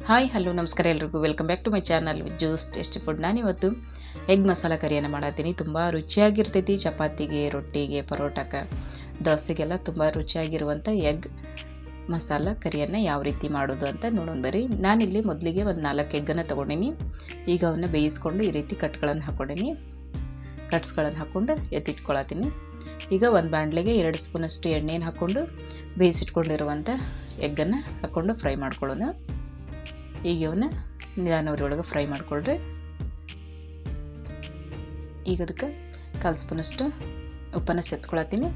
Hi hello ನಮಸ್ಕಾರ ಎಲ್ರಿಗೂ welcome back to my channel juice tasty food. ನಾನಿವತ್ತು egg masala ಕರಿಯನ್ನು ಮಾಡತ್ತೀನಿ. ತುಂಬ ರುಚಿಯಾಗಿರ್ತೈತಿ. ಚಪಾತಿಗೆ, ರೊಟ್ಟಿಗೆ, ಪರೋಟಕ್ಕೆ, ದೋಸೆಗೆಲ್ಲ ತುಂಬ ರುಚಿಯಾಗಿರುವಂಥ ಎಗ್ ಮಸಾಲ ಕರಿಯನ್ನು ಯಾವ ರೀತಿ ಮಾಡೋದು ಅಂತ ನೋಡೋಣ ಬರ್ರಿ. ನಾನಿಲ್ಲಿ ಮೊದಲಿಗೆ ಒಂದು 4 ಎಗ್ಗನ್ನು ತೊಗೊಂಡಿನಿ. ಈಗ ಅವನ್ನ ಬೇಯಿಸ್ಕೊಂಡು ಈ ರೀತಿ ಕಟ್ಗಳನ್ನು ಹಾಕ್ಕೊಂಡೀನಿ. ಕಟ್ಸ್ಗಳನ್ನು ಹಾಕ್ಕೊಂಡು ಎತ್ತಿಟ್ಕೊಳತ್ತೀನಿ. ಈಗ ಒಂದು ಬಾಣಲೆಗೆ 2 ಸ್ಪೂನಷ್ಟು ಎಣ್ಣೆಯನ್ನು ಹಾಕ್ಕೊಂಡು ಬೇಯಿಸಿಟ್ಕೊಂಡಿರುವಂಥ ಎಗ್ಗನ್ನು ಹಾಕ್ಕೊಂಡು ಫ್ರೈ ಮಾಡ್ಕೊಳ್ಳೋಣ. ಈಗ ಇವನ್ನ ನಿಧಾನವರೊಳಗೆ ಫ್ರೈ ಮಾಡಿಕೊಳ್ರಿ. ಈಗ ಅದಕ್ಕೆ 1/4 ಸ್ಪೂನಷ್ಟು ಉಪ್ಪನ್ನು ಸೇರಿಸ್ಕೊಳತ್ತೀನಿ.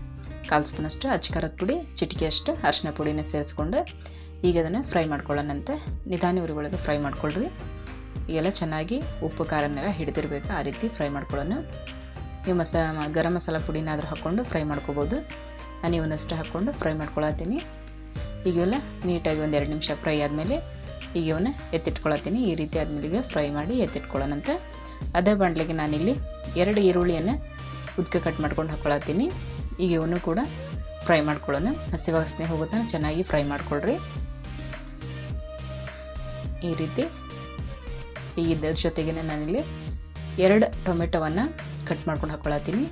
1/4 ಸ್ಪೂನಷ್ಟು ಅಚ್ಕಾರದ ಪುಡಿ, ಚಿಟಿಕೆಯಷ್ಟು ಅರಿಶಿನ ಪುಡಿನ ಸೇರಿಸ್ಕೊಂಡು ಈಗ ಅದನ್ನು ಫ್ರೈ ಮಾಡ್ಕೊಳ್ಳೋಣಂತೆ. ನಿಧಾನವರೊಳಗೆ ಫ್ರೈ ಮಾಡ್ಕೊಳ್ರಿ. ಈಗೆಲ್ಲ ಚೆನ್ನಾಗಿ ಉಪ್ಪು ಖಾರನೆಲ್ಲ ಹಿಡಿದಿರಬೇಕು, ಆ ರೀತಿ ಫ್ರೈ ಮಾಡ್ಕೊಳ್ಳೋಣ. ನೀವು ಗರಂ ಮಸಾಲ ಪುಡಿನಾದರೂ ಹಾಕ್ಕೊಂಡು ಫ್ರೈ ಮಾಡ್ಕೋಬೋದು. ನಾನು ಇವನ್ನಷ್ಟು ಹಾಕ್ಕೊಂಡು ಫ್ರೈ ಮಾಡ್ಕೊಳತ್ತೀನಿ. ಈಗ ಇವೆಲ್ಲ ನೀಟಾಗಿ 1-2 ನಿಮಿಷ ಫ್ರೈ ಆದಮೇಲೆ ಈಗ ಇವನ್ನ ಎತ್ತಿಟ್ಕೊಳತ್ತೀನಿ. ಈ ರೀತಿ ಆದಮೇಲೆ ಈಗ ಫ್ರೈ ಮಾಡಿ ಎತ್ತಿಟ್ಕೊಳ್ಳೋಣಂತೆ. ಅದೇ ಬಾಣಲೆಗೆ ನಾನಿಲ್ಲಿ 2 ಈರುಳ್ಳಿಯನ್ನು ಉದ್ಕ ಕಟ್ ಮಾಡ್ಕೊಂಡು ಹಾಕ್ಕೊಳತ್ತೀನಿ. ಈಗ ಇವನು ಕೂಡ ಫ್ರೈ ಮಾಡ್ಕೊಳ್ಳೋಣ. ಹಸಿ ವಾಸನೆ ಹೋಗೋದನ್ನ ಚೆನ್ನಾಗಿ ಫ್ರೈ ಮಾಡ್ಕೊಳ್ರಿ. ಈ ರೀತಿ ಈಗ ಇದ್ರ ಜೊತೆಗೆ ನಾನಿಲ್ಲಿ 2 ಟೊಮೆಟೊವನ್ನು ಕಟ್ ಮಾಡ್ಕೊಂಡು ಹಾಕ್ಕೊಳತ್ತೀನಿ.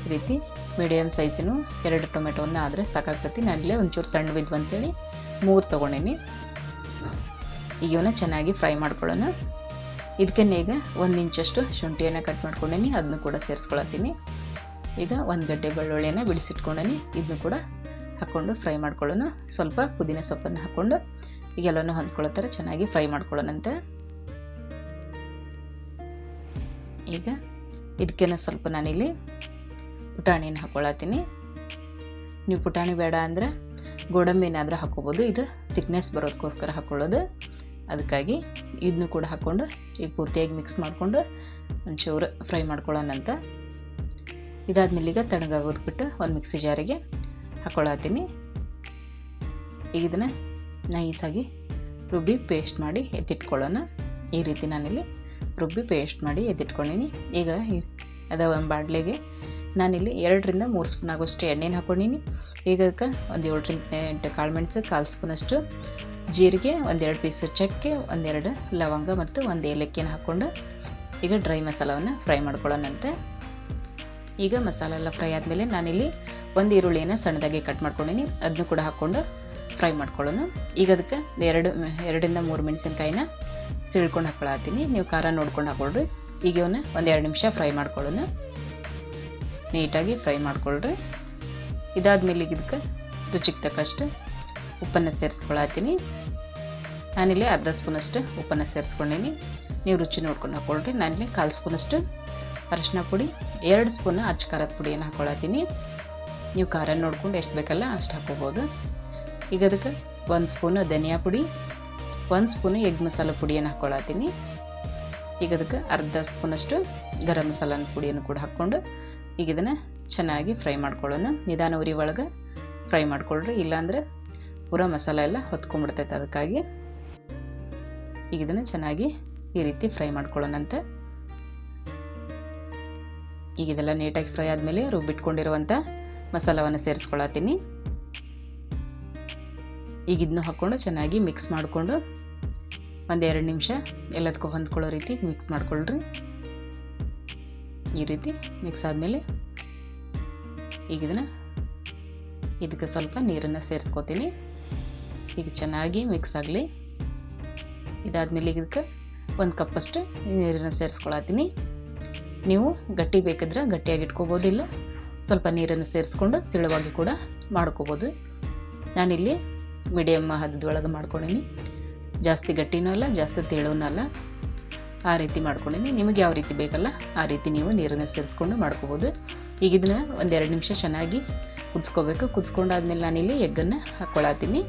ಈ ರೀತಿ ಮೀಡಿಯಮ್ ಸೈಜಿನ 2 ಟೊಮೆಟೊವನ್ನು ಆದರೆ ಸಾಕಾಗ್ತೈತಿ. ನಾನಿಲ್ಲೇ ಒಂಚೂರು ಸಣ್ಣವಿದ್ವು ಅಂತೇಳಿ 3 ತೊಗೊಂಡೇನಿ. ಈಗ ಇವನ್ನ ಚೆನ್ನಾಗಿ ಫ್ರೈ ಮಾಡ್ಕೊಳ್ಳೋಣ. ಇದಕ್ಕೆ ಈಗ 1 ಇಂಚಷ್ಟು ಶುಂಠಿಯನ್ನು ಕಟ್ ಮಾಡ್ಕೊಂಡೇನಿ, ಅದನ್ನು ಕೂಡ ಸೇರಿಸ್ಕೊಳತ್ತೀನಿ. ಈಗ 1 ಗಡ್ಡೆ ಬೆಳ್ಳುಳ್ಳಿಯನ್ನು ಬಿಡಿಸಿಟ್ಕೊಂಡೇನಿ, ಇದನ್ನು ಕೂಡ ಹಾಕ್ಕೊಂಡು ಫ್ರೈ ಮಾಡ್ಕೊಳ್ಳೋಣ. ಸ್ವಲ್ಪ ಪುದೀನ ಸೊಪ್ಪನ್ನು ಹಾಕ್ಕೊಂಡು ಈಗೆಲ್ಲನೂ ಹೊಂದ್ಕೊಳ್ಳೋ ಥರ ಚೆನ್ನಾಗಿ ಫ್ರೈ ಮಾಡ್ಕೊಳ್ಳೋಣಂತೆ. ಈಗ ಇದಕ್ಕೇನೋ ಸ್ವಲ್ಪ ನಾನಿಲ್ಲಿ ಪುಟಾಣಿಯನ್ನು ಹಾಕ್ಕೊಳತ್ತೀನಿ. ನೀವು ಪುಟಾಣಿ ಬೇಡ ಅಂದರೆ ಗೋಡಂಬಿನಾದರೂ ಹಾಕ್ಕೋಬೋದು. ಇದು ಥಿಕ್ನೆಸ್ ಬರೋದಕ್ಕೋಸ್ಕರ ಹಾಕ್ಕೊಳ್ಳೋದು. ಅದಕ್ಕಾಗಿ ಇದನ್ನು ಕೂಡ ಹಾಕ್ಕೊಂಡು ಈಗ ಪೂರ್ತಿಯಾಗಿ ಮಿಕ್ಸ್ ಮಾಡಿಕೊಂಡು ಒಂಚೂರು ಫ್ರೈ ಮಾಡ್ಕೊಳ್ಳೋಣಂತ. ಇದಾದ್ಮೇಲೆ ಈಗ ತಣ್ಣಗಾಗೋದು ಬಿಟ್ಟು ಒಂದು ಮಿಕ್ಸಿ ಜಾರಿಗೆ ಹಾಕ್ಕೊಳತ್ತೀನಿ. ಈಗ ಇದನ್ನು ನೈಸಾಗಿ ರುಬ್ಬಿ ಪೇಸ್ಟ್ ಮಾಡಿ ಎತ್ತಿಟ್ಕೊಳ್ಳೋಣ. ಈ ರೀತಿ ನಾನಿಲ್ಲಿ ರುಬ್ಬಿ ಪೇಸ್ಟ್ ಮಾಡಿ ಎತ್ತಿಟ್ಕೊಂಡಿನಿ. ಈಗ ಅದ ಒಂದು ಬಾಣಲೆಗೆ ನಾನಿಲ್ಲಿ 2-3 ಸ್ಪೂನ್ ಆಗೋಷ್ಟು ಎಣ್ಣೆನ ಹಾಕ್ಕೊಂಡಿನಿ. ಈಗ ಅದಕ್ಕೆ ಒಂದು 7-8 ಕಾಳುಮೆಣಸು, 1/4 ಸ್ಪೂನಷ್ಟು ಜೀರಿಗೆ, 1-2 ಪೀಸ್ ಚಕ್ಕೆ, 1-2 ಲವಂಗ ಮತ್ತು 1 ಏಲಕ್ಕಿನ ಹಾಕ್ಕೊಂಡು ಈಗ ಡ್ರೈ ಮಸಾಲವನ್ನು ಫ್ರೈ ಮಾಡ್ಕೊಳ್ಳೋಣಂತೆ. ಈಗ ಮಸಾಲ ಎಲ್ಲ ಫ್ರೈ ಆದಮೇಲೆ ನಾನಿಲ್ಲಿ 1 ಈರುಳ್ಳಿಯನ್ನು ಸಣ್ಣದಾಗಿ ಕಟ್ ಮಾಡ್ಕೊಂಡಿನಿ, ಅದನ್ನು ಕೂಡ ಹಾಕ್ಕೊಂಡು ಫ್ರೈ ಮಾಡ್ಕೊಳ್ಳೋಣ. ಈಗ ಅದಕ್ಕೆ 2-3 ಮೆಣಸಿನ್ಕಾಯಿನ ಸಿಳ್ಕೊಂಡು ಹಾಕ್ಕೊಳತ್ತೀನಿ. ನೀವು ಖಾರ ನೋಡ್ಕೊಂಡು ಹಾಕ್ಕೊಳ್ರಿ. ಈಗ ಇವನ್ನ 1-2 ನಿಮಿಷ ಫ್ರೈ ಮಾಡ್ಕೊಳ್ಳೋಣ. ನೀಟಾಗಿ ಫ್ರೈ ಮಾಡ್ಕೊಳ್ರಿ. ಇದಾದ್ಮೇಲೆ ಇದಕ್ಕೆ ರುಚಿಗೆ ತಕ್ಕಷ್ಟು ಉಪ್ಪನ್ನು ಸೇರಿಸ್ಕೊಳತ್ತೀನಿ. ನಾನಿಲ್ಲಿ 1/2 ಸ್ಪೂನಷ್ಟು ಉಪ್ಪನ್ನು ಸೇರಿಸ್ಕೊಂಡೀನಿ. ನೀವು ರುಚಿ ನೋಡ್ಕೊಂಡು ಹಾಕ್ಕೊಳ್ರಿ. ನಾನಿಲ್ಲಿ 1/4 ಸ್ಪೂನಷ್ಟು ಅರಿಶಿನ ಪುಡಿ, 2 ಸ್ಪೂನ್ ಅಚ್ಕಾರದ ಪುಡಿಯನ್ನು ಹಾಕ್ಕೊಳತ್ತೀನಿ. ನೀವು ಖಾರ ನೋಡ್ಕೊಂಡು ಎಷ್ಟು ಬೇಕಲ್ಲ ಅಷ್ಟು ಹಾಕ್ಕೋಬೋದು. ಈಗ ಅದಕ್ಕೆ 1 ಸ್ಪೂನು ಧನಿಯಾ ಪುಡಿ, 1 ಸ್ಪೂನು ಎಗ್ ಮಸಾಲ ಪುಡಿಯನ್ನು ಹಾಕ್ಕೊಳತ್ತೀನಿ. ಈಗ ಅದಕ್ಕೆ 1/2 ಸ್ಪೂನಷ್ಟು ಗರಂ ಮಸಾಲ ಪುಡಿಯನ್ನು ಕೂಡ ಹಾಕ್ಕೊಂಡು ಈಗ ಇದನ್ನು ಚೆನ್ನಾಗಿ ಫ್ರೈ ಮಾಡ್ಕೊಳ್ಳೋಣ. ನಿಧಾನ ಉರಿ ಒಳಗೆ ಫ್ರೈ ಮಾಡ್ಕೊಳ್ರಿ, ಇಲ್ಲಾಂದರೆ ಪೂರಾ ಮಸಾಲ ಎಲ್ಲ ಹೊತ್ಕೊಂಡ್ಬಿಡ್ತೈತೆ. ಅದಕ್ಕಾಗಿ ಈಗ ಇದನ್ನು ಚೆನ್ನಾಗಿ ಈ ರೀತಿ ಫ್ರೈ ಮಾಡ್ಕೊಳ್ಳೋಣಂತೆ. ಈಗ ಇದೆಲ್ಲ ನೀಟಾಗಿ ಫ್ರೈ ಆದಮೇಲೆ ರುಬ್ಬಿಟ್ಕೊಂಡಿರುವಂಥ ಮಸಾಲವನ್ನು ಸೇರಿಸ್ಕೊಳತ್ತೀನಿ. ಈಗ ಇದನ್ನು ಹಾಕ್ಕೊಂಡು ಚೆನ್ನಾಗಿ ಮಿಕ್ಸ್ ಮಾಡಿಕೊಂಡು 1-2 ನಿಮಿಷ ಎಲ್ಲದಕ್ಕೂ ಹೊಂದ್ಕೊಳ್ಳೋ ರೀತಿ ಮಿಕ್ಸ್ ಮಾಡ್ಕೊಳ್ರಿ. ಈ ರೀತಿ ಮಿಕ್ಸ್ ಆದಮೇಲೆ ಈಗ ಇದಕ್ಕೆ ಸ್ವಲ್ಪ ನೀರನ್ನು ಸೇರಿಸ್ಕೊತೀನಿ. ಈಗ ಚೆನ್ನಾಗಿ ಮಿಕ್ಸ್ ಆಗಲಿ. ಇದಾದಮೇಲೆ ಇದಕ್ಕೆ 1 ಕಪ್ಪಷ್ಟು ನೀರನ್ನು ಸೇರಿಸ್ಕೊಳತ್ತೀನಿ. ನೀವು ಗಟ್ಟಿ ಬೇಕಿದ್ರೆ ಗಟ್ಟಿಯಾಗಿ ಇಟ್ಕೋಬೋದು, ಇಲ್ಲ ಸ್ವಲ್ಪ ನೀರನ್ನು ಸೇರಿಸ್ಕೊಂಡು ತೆಳುವಾಗಿ ಕೂಡ ಮಾಡ್ಕೋಬೋದು. ನಾನಿಲ್ಲಿ ಮೀಡಿಯಮ್ ಹದದೊಳಗೆ ಮಾಡ್ಕೊಂಡೀನಿ. ಜಾಸ್ತಿ ಗಟ್ಟಿನೂ ಅಲ್ಲ, ಜಾಸ್ತಿ ತೆಳುನೂ ಅಲ್ಲ, ಆ ರೀತಿ ಮಾಡ್ಕೊಂಡೀನಿ. ನಿಮಗೆ ಯಾವ ರೀತಿ ಬೇಕಲ್ಲ ಆ ರೀತಿ ನೀವು ನೀರನ್ನು ಸೇರಿಸ್ಕೊಂಡು ಮಾಡ್ಕೋಬೋದು. ಈಗ ಇದನ್ನು 1-2 ನಿಮಿಷ ಚೆನ್ನಾಗಿ ಕುದಿಸ್ಕೋಬೇಕು. ಕುದಿಸ್ಕೊಂಡಾದ್ಮೇಲೆ ನಾನಿಲ್ಲಿ ಎಗ್ಗನ್ನು ಹಾಕ್ಕೊಳತ್ತೀನಿ.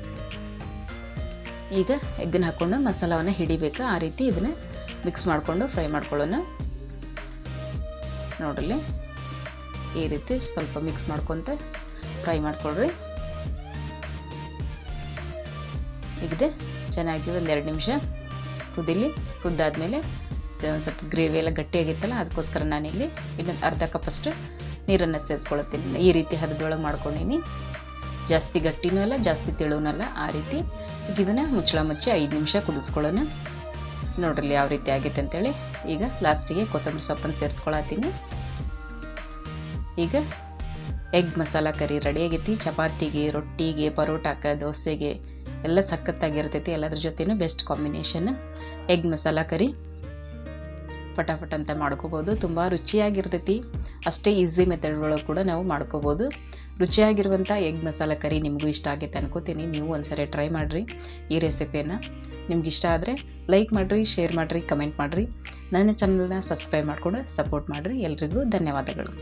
ಈಗ ಎಗ್ಗನ್ನು ಹಾಕ್ಕೊಂಡು ಮಸಾಲವನ್ನು ಹಿಡಿಬೇಕು, ಆ ರೀತಿ ಇದನ್ನು ಮಿಕ್ಸ್ ಮಾಡಿಕೊಂಡು ಫ್ರೈ ಮಾಡ್ಕೊಳ್ಳೋಣ. ನೋಡ್ರಿ, ಈ ರೀತಿ ಸ್ವಲ್ಪ ಮಿಕ್ಸ್ ಮಾಡ್ಕೊತ ಫ್ರೈ ಮಾಡ್ಕೊಳ್ರಿ. ಈಗ ಚೆನ್ನಾಗಿ 1-2 ನಿಮಿಷ ಕುದಿಲಿ. ಕುದ್ದಾದ್ಮೇಲೆ ಒಂದು ಸ್ವಲ್ಪ ಗ್ರೇವಿ ಎಲ್ಲ ಗಟ್ಟಿಯಾಗಿತ್ತಲ್ಲ, ಅದಕ್ಕೋಸ್ಕರ ನಾನಿಲ್ಲಿ ಇನ್ನೊಂದು 1/2 ಕಪ್ಪಷ್ಟು ನೀರನ್ನು ಸೇರಿಸ್ಕೊಳ್ತೀನಿ. ಈ ರೀತಿ ಹದದೊಳಗೆ ಮಾಡ್ಕೊಂಡೀನಿ. ಜಾಸ್ತಿ ಗಟ್ಟಿನೂ ಅಲ್ಲ, ಜಾಸ್ತಿ ತೆಳುನೂ ಅಲ್ಲ, ಆ ರೀತಿ ಈಗ ಇದನ್ನು ಮುಚ್ಚಳ ಮುಚ್ಚಿ 5 ನಿಮಿಷ ಕುದಿಸ್ಕೊಳ್ಳೋಣ. ನೋಡ್ರಿ ಯಾವ ರೀತಿ ಆಗೈತೆ ಅಂತೇಳಿ. ಈಗ ಲಾಸ್ಟಿಗೆ ಕೊತ್ತಂಬರಿ ಸೊಪ್ಪನ್ನು ಸೇರಿಸ್ಕೊಳತ್ತೀನಿ. ಈಗ ಎಗ್ ಮಸಾಲ ಕರಿ ರೆಡಿ ಆಗೈತಿ. ಚಪಾತಿಗೆ, ರೊಟ್ಟಿಗೆ, ಪರೋಟಾಕ್ಕೆ, ದೋಸೆಗೆ ಎಲ್ಲ ಸಖತ್ತಾಗಿರ್ತೈತಿ. ಎಲ್ಲದ್ರ ಜೊತೆನೂ ಬೆಸ್ಟ್ ಕಾಂಬಿನೇಷನ್ ಎಗ್ ಮಸಾಲ ಕರಿ. ಪಟಾಪಟ್ ಅಂತ ಮಾಡ್ಕೋಬೋದು. ತುಂಬ ರುಚಿಯಾಗಿರ್ತೈತಿ. ಅಷ್ಟೇ ಈಸಿ ಮೆಥಡ್ ಒಳಗೆ ಕೂಡ ನಾವು ಮಾಡ್ಕೋಬೋದು. ರುಚಿಯಾಗಿರುವಂಥ ಎಗ್ ಮಸಾಲ ಕರಿ ನಿಮಗೂ ಇಷ್ಟ ಆಗೈತೆ ಅನ್ಕೋತೀನಿ. ನೀವು ಒಂದ್ಸರಿ ಟ್ರೈ ಮಾಡಿರಿ ಈ ರೆಸಿಪಿಯನ್ನು. ನಿಮ್ಗೆ ಇಷ್ಟ ಆದರೆ ಲೈಕ್ ಮಾಡಿರಿ, ಶೇರ್ ಮಾಡಿರಿ, ಕಮೆಂಟ್ ಮಾಡಿರಿ. ನನ್ನ ಚಾನಲ್ನ ಸಬ್ಸ್ಕ್ರೈಬ್ ಮಾಡ್ಕೊಂಡು ಸಪೋರ್ಟ್ ಮಾಡಿರಿ. ಎಲ್ರಿಗೂ ಧನ್ಯವಾದಗಳು.